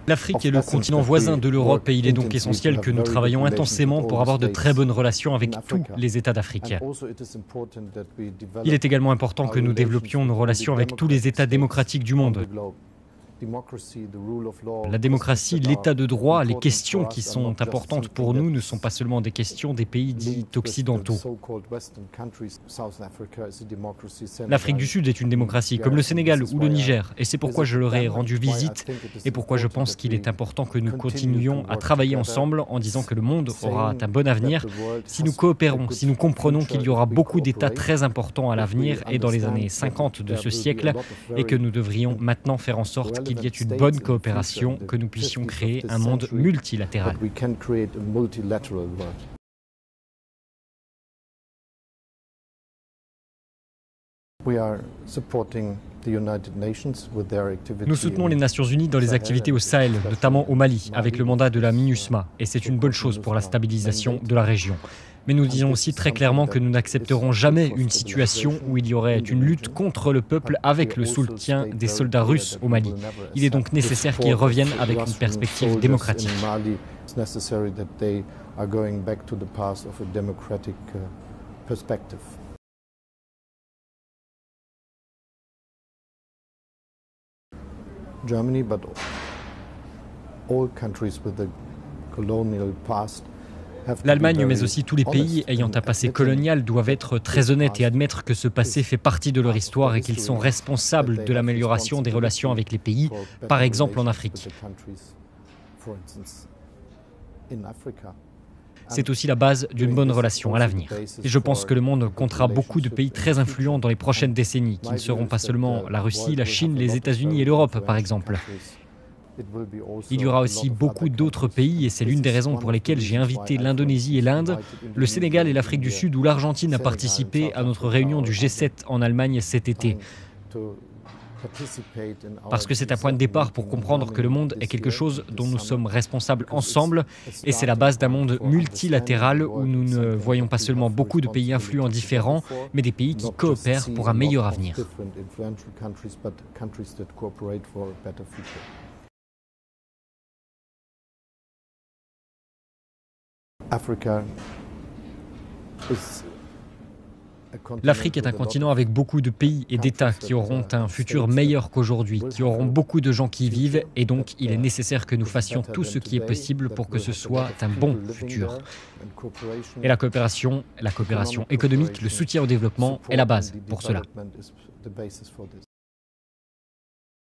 L'Afrique est le continent voisin de l'Europe et il est donc essentiel que nous travaillions intensément pour avoir de très bonnes relations avec tous les États d'Afrique. Il est également important que nous développions nos relations avec tous les États démocratiques du monde. La démocratie, l'état de droit, les questions qui sont importantes pour nous ne sont pas seulement des questions des pays dits occidentaux. L'Afrique du Sud est une démocratie, comme le Sénégal ou le Niger, et c'est pourquoi je leur ai rendu visite et pourquoi je pense qu'il est important que nous continuions à travailler ensemble en disant que le monde aura un bon avenir si nous coopérons, si nous comprenons qu'il y aura beaucoup d'États très importants à l'avenir et dans les années 50 de ce siècle et que nous devrions maintenant faire en sorte qu'il y ait une bonne coopération, que nous puissions créer un monde multilatéral. Nous soutenons les Nations Unies dans les activités au Sahel, notamment au Mali, avec le mandat de la MINUSMA, et c'est une bonne chose pour la stabilisation de la région. Mais nous disons aussi très clairement que nous n'accepterons jamais une situation où il y aurait une lutte contre le peuple avec le soutien des soldats russes au Mali. Il est donc nécessaire qu'ils reviennent avec une perspective démocratique. Germany, but all countries with a colonial past. L'Allemagne, mais aussi tous les pays ayant un passé colonial, doivent être très honnêtes et admettre que ce passé fait partie de leur histoire et qu'ils sont responsables de l'amélioration des relations avec les pays, par exemple en Afrique. C'est aussi la base d'une bonne relation à l'avenir. Et je pense que le monde comptera beaucoup de pays très influents dans les prochaines décennies, qui ne seront pas seulement la Russie, la Chine, les États-Unis et l'Europe, par exemple. Il y aura aussi beaucoup d'autres pays et c'est l'une des raisons pour lesquelles j'ai invité l'Indonésie et l'Inde, le Sénégal et l'Afrique du Sud où l'Argentine a participé à notre réunion du G7 en Allemagne cet été. Parce que c'est un point de départ pour comprendre que le monde est quelque chose dont nous sommes responsables ensemble et c'est la base d'un monde multilatéral où nous ne voyons pas seulement beaucoup de pays influents différents, mais des pays qui coopèrent pour un meilleur avenir. L'Afrique est un continent avec beaucoup de pays et d'États qui auront un futur meilleur qu'aujourd'hui, qui auront beaucoup de gens qui y vivent et donc il est nécessaire que nous fassions tout ce qui est possible pour que ce soit un bon futur. Et la coopération économique, le soutien au développement est la base pour cela.